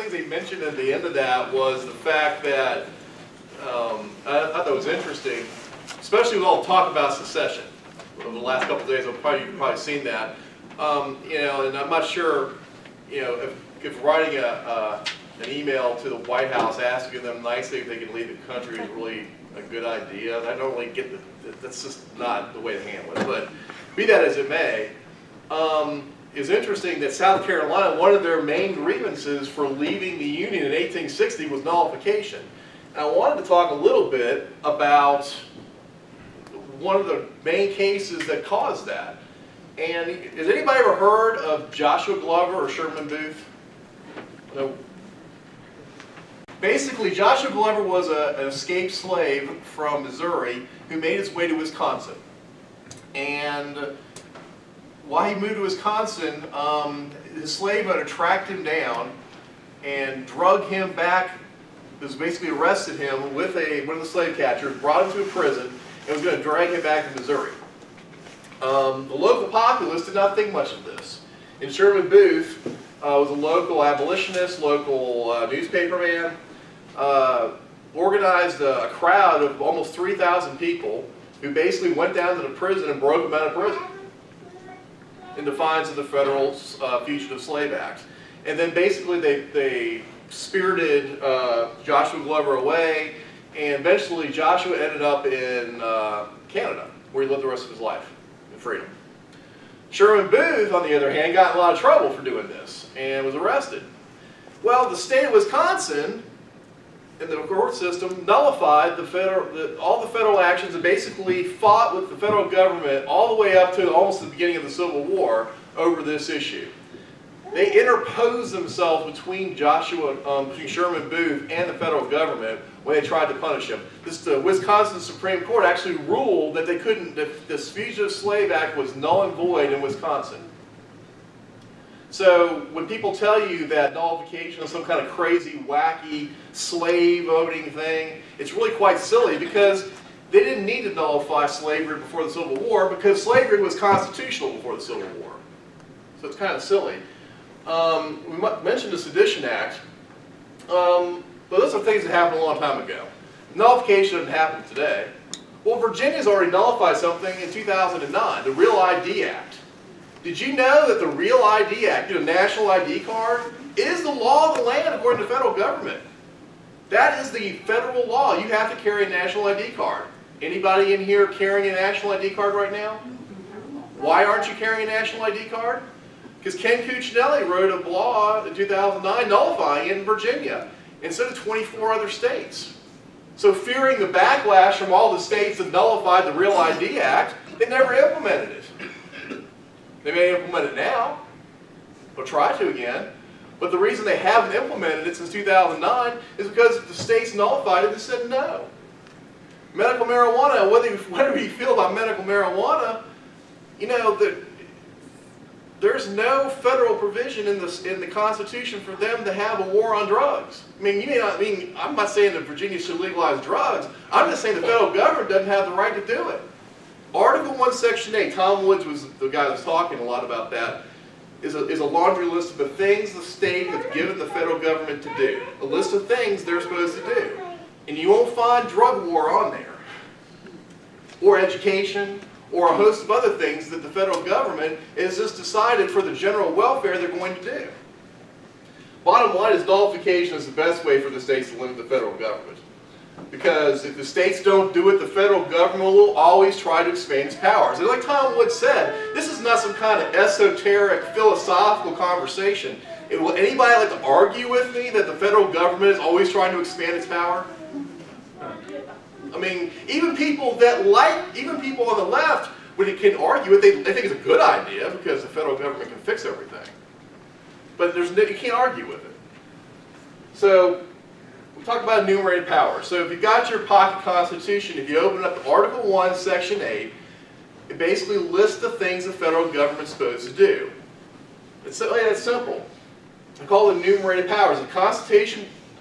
of the things they mentioned at the end of that was the fact that I thought it was interesting, especially with all the talk about secession over the last couple of days. You've probably seen that. You know, and I'm not sure, you know, if writing an email to the White House asking them nicely if they can leave the country is really a good idea. I don't really get that's just not the way to handle it. But be that as it may, it's interesting that South Carolina, one of their main grievances for leaving the Union in 1860 was nullification. And I wanted to talk a little bit about one of the main cases that caused that. And has anybody ever heard of Joshua Glover or Sherman Booth? No. Basically, Joshua Glover was an escaped slave from Missouri who made his way to Wisconsin. And while he moved to Wisconsin, his slave owner tracked him down and drug him back, basically arrested him with one of the slave catchers, brought him to a prison, and was going to drag him back to Missouri. The local populace did not think much of this. And Sherman Booth was a local abolitionist, local newspaperman, organized a crowd of almost 3,000 people who basically went down to the prison and broke him out of prison in defiance of the Federal Fugitive Slave Act. And then basically they spirited Joshua Glover away, and eventually Joshua ended up in Canada, where he lived the rest of his life in freedom. Sherman Booth, on the other hand, got in a lot of trouble for doing this and was arrested. Well, the state of Wisconsin, in the court system, nullified all the federal actions and basically fought with the federal government all the way up to almost the beginning of the Civil War over this issue. They interposed themselves between between Sherman Booth and the federal government when they tried to punish him. The Wisconsin Supreme Court actually ruled that they couldn't, that this Fugitive Slave Act was null and void in Wisconsin. So when people tell you that nullification is some kind of crazy, wacky, slave-owning thing, it's really quite silly, because they didn't need to nullify slavery before the Civil War, because slavery was constitutional before the Civil War. So it's kind of silly. We mentioned the Sedition Act, but those are things that happened a long time ago. Nullification doesn't happen today. Well, Virginia's already nullified something in 2009, the Real ID Act. Did you know that the Real ID Act, the National ID card, is the law of the land according to the federal government? That is the federal law. You have to carry a National ID card. Anybody in here carrying a National ID card right now? Why aren't you carrying a National ID card? Because Ken Cuccinelli wrote a law in 2009 nullifying it in Virginia, instead of 24 other states. So fearing the backlash from all the states that nullified the Real ID Act, they never implemented it. They may implement it now, or try to again, but the reason they haven't implemented it since 2009 is because the states nullified it and said no. Medical marijuana, whatever you feel about medical marijuana, you know, there's no federal provision in the Constitution for them to have a war on drugs. I mean, you may not, I'm not saying that Virginia should legalize drugs. I'm just saying the federal government doesn't have the right to do it. Article 1, Section 8, Tom Woods was the guy that was talking a lot about that, is a laundry list of the things the state has given the federal government to do. A list of things they're supposed to do. And you won't find drug war on there, or education, or a host of other things that the federal government has just decided for the general welfare they're going to do. Bottom line is nullification is the best way for the states to limit the federal government. Because if the states don't do it, the federal government will always try to expand its powers. And like Tom Woods said, this is not some kind of esoteric, philosophical conversation. Will anybody like to argue with me that the federal government is always trying to expand its power? I mean, even people on the left, when you can argue it, they think it's a good idea because the federal government can fix everything. But you can't argue with it. So, we talk about enumerated powers. So if you've got your pocket constitution, if you open up Article 1, Section 8, it basically lists the things the federal government's supposed to do. It's simple. I call it enumerated powers. The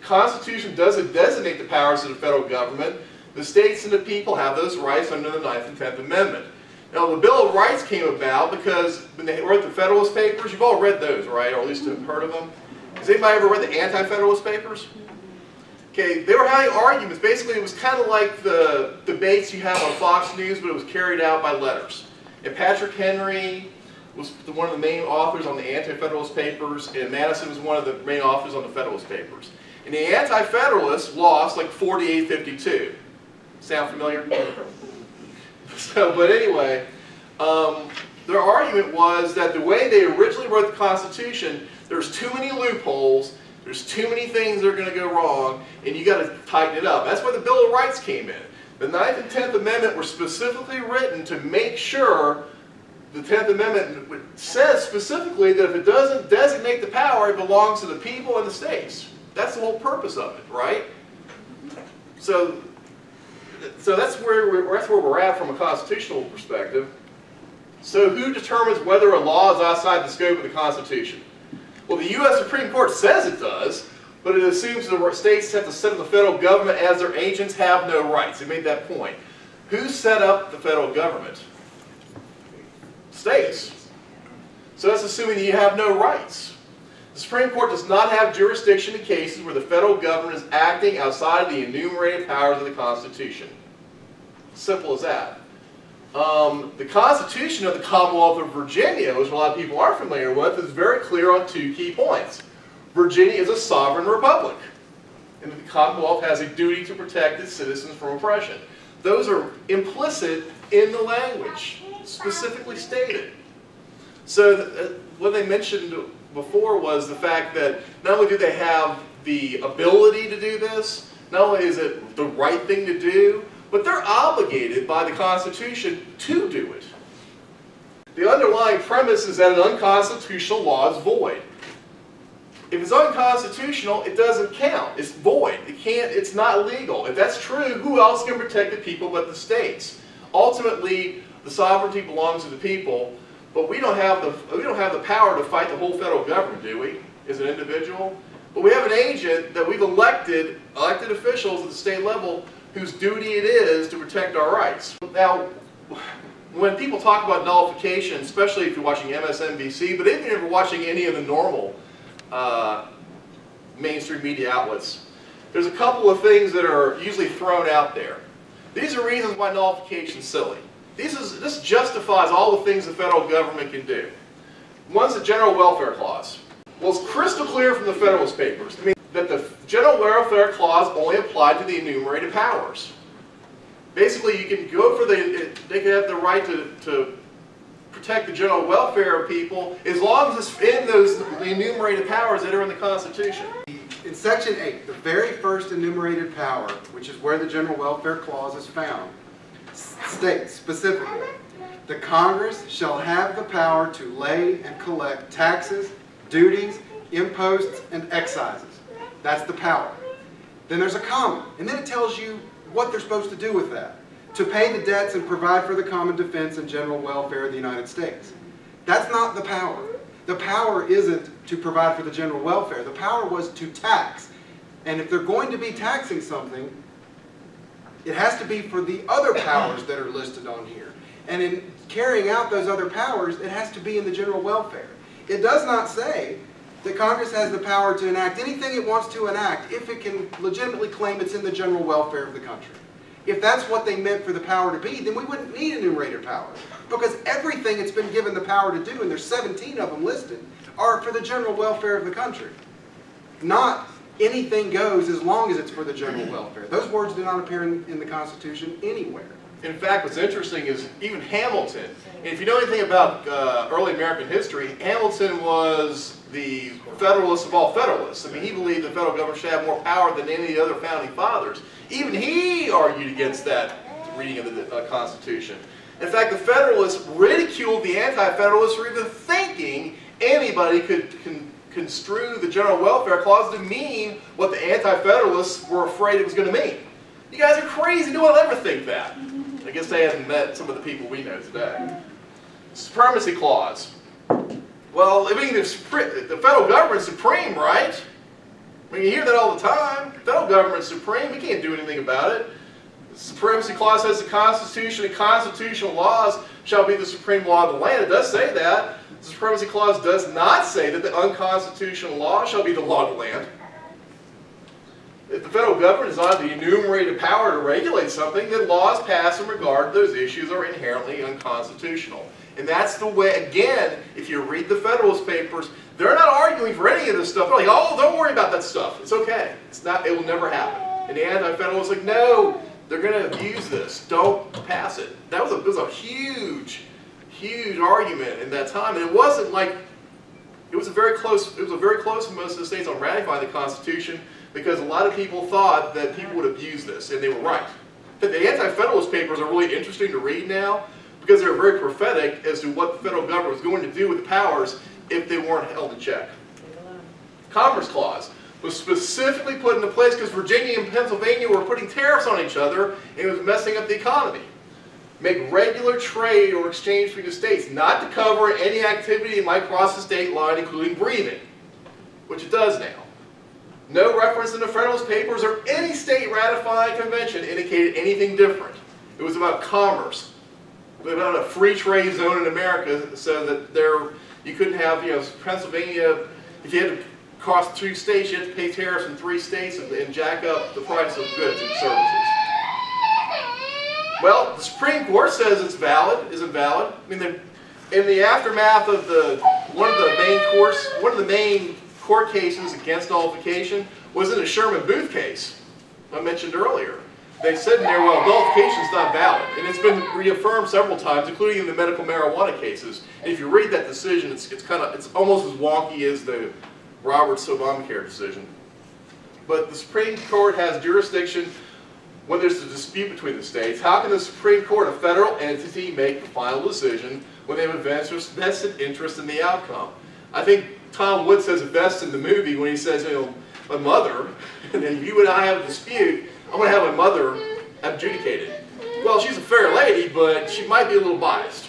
Constitution doesn't designate the powers of the federal government. The states and the people have those rights under the 9th and 10th Amendment. Now, the Bill of Rights came about because when they wrote the Federalist Papers, you've all read those, right? Or at least have heard of them. Has Has anybody ever read the Anti-Federalist Papers? Okay, they were having arguments. Basically, it was kind of like the debates you have on Fox News, but it was carried out by letters. And Patrick Henry was one of the main authors on the Anti-Federalist Papers, and Madison was one of the main authors on the Federalist Papers. And the Anti-Federalists lost like 48-52. Sound familiar? So, but anyway, their argument was that the way they originally wrote the Constitution, there's too many loopholes, there's too many things that are going to go wrong, and you got to tighten it up. That's where the Bill of Rights came in. The 9th and 10th Amendment were specifically written to make sure the 10th Amendment says specifically that if it doesn't designate the power, it belongs to the people and the states. That's the whole purpose of it, right? So that's where we're at from a constitutional perspective. So who determines whether a law is outside the scope of the Constitution? Well, the U.S. Supreme Court says it does, but it assumes the states have to set up the federal government as their agents have no rights. They made that point. Who set up the federal government? States. So that's assuming that you have no rights. The Supreme Court does not have jurisdiction in cases where the federal government is acting outside of the enumerated powers of the Constitution. Simple as that. The Constitution of the Commonwealth of Virginia, which a lot of people aren't familiar with, is very clear on 2 key points. Virginia is a sovereign republic, and the Commonwealth has a duty to protect its citizens from oppression. Those are implicit in the language, specifically stated. So what they mentioned before was the fact that not only do they have the ability to do this, not only is it the right thing to do, but they're obligated by the Constitution to do it. The underlying premise is that an unconstitutional law is void. If it's unconstitutional, it doesn't count. It's void. It's not legal. If that's true, who else can protect the people but the states? Ultimately, the sovereignty belongs to the people, but we don't have the power to fight the whole federal government, do we, as an individual? But we have an agent that we've elected officials at the state level whose duty it is to protect our rights. Now, when people talk about nullification, especially if you're watching MSNBC, but even if you're watching any of the normal mainstream media outlets, there's a couple of things that are usually thrown out there. These are reasons why nullification is silly. This justifies all the things the federal government can do. One's the General Welfare Clause. Well, it's crystal clear from the Federalist Papers that the General Welfare Clause only applied to the enumerated powers. Basically, you can go for they can have the right to protect the general welfare of people as long as it's in the enumerated powers that are in the Constitution. In Section 8, the very first enumerated power, which is where the General Welfare Clause is found, states specifically, the Congress shall have the power to lay and collect taxes, duties, imposts, and excises. That's the power. Then there's a comma, and then it tells you what they're supposed to do with that. To pay the debts and provide for the common defense and general welfare of the United States. That's not the power. The power isn't to provide for the general welfare. The power was to tax. And if they're going to be taxing something, it has to be for the other powers that are listed on here. And in carrying out those other powers, it has to be in the general welfare. It does not say that Congress has the power to enact anything it wants to enact if it can legitimately claim it's in the general welfare of the country. If that's what they meant for the power to be, then we wouldn't need enumerated powers. Because everything it's been given the power to do, and there's 17 of them listed, are for the general welfare of the country. Not anything goes as long as it's for the general welfare. Those words do not appear in the Constitution anywhere. In fact, what's interesting is even Hamilton, and if you know anything about early American history, Hamilton was the Federalist of all Federalists. I mean, he believed the federal government should have more power than any of the other founding fathers. Even he argued against that reading of the Constitution. In fact, the Federalists ridiculed the Anti-Federalists for even thinking anybody could construe the General Welfare Clause to mean what the Anti-Federalists were afraid it was going to mean. You guys are crazy. No one will ever think that. I guess they haven't met some of the people we know today. Supremacy Clause. Well, I mean, the federal government's supreme, right? I mean, you hear that all the time. The federal government's supreme. We can't do anything about it. The Supremacy Clause says the Constitution and constitutional laws shall be the supreme law of the land. It does say that. The Supremacy Clause does not say that the unconstitutional law shall be the law of the land. If the federal government is not the enumerated power to regulate something, then laws passed in regard to those issues are inherently unconstitutional. And that's the way, again, if you read the Federalist Papers, they're not arguing for any of this stuff. They're like, oh, don't worry about that stuff. It's okay. It's not, it will never happen. And the Anti-Federalists are like, no, they're going to abuse this. Don't pass it. That was it was a huge, huge argument in that time. And it wasn't like, it was very close in most of the states on ratifying the Constitution, because a lot of people thought that people would abuse this, and they were right. But the Anti-Federalist Papers are really interesting to read now, because they're very prophetic as to what the federal government was going to do with the powers if they weren't held in check. Commerce Clause was specifically put into place because Virginia and Pennsylvania were putting tariffs on each other, and it was messing up the economy. Make regular trade or exchange between the states, not to cover any activity that might cross the state line, including breathing, which it does now. No reference in the Federalist Papers or any state ratifying convention indicated anything different. It was about commerce, about a free trade zone in America, so that you couldn't have, Pennsylvania, if you had to cross 2 states, you had to pay tariffs in 3 states and jack up the price of goods and services. Well, the Supreme Court says it's valid, isn't valid. I mean, in the aftermath of one of the main court cases against nullification was in the Sherman Booth case I mentioned earlier. They said in there, well, nullification is not valid, and it's been reaffirmed several times, including in the medical marijuana cases. And if you read that decision, it's almost as wonky as the Roberts Obamacare decision. But the Supreme Court has jurisdiction when there's a dispute between the states. How can the Supreme Court, a federal entity, make the final decision when they have a vested interest in the outcome? I think Tom Wood says it best in the movie when he says, my mother, and if you and I have a dispute, I'm going to have my mother adjudicated. Well, she's a fair lady, but she might be a little biased.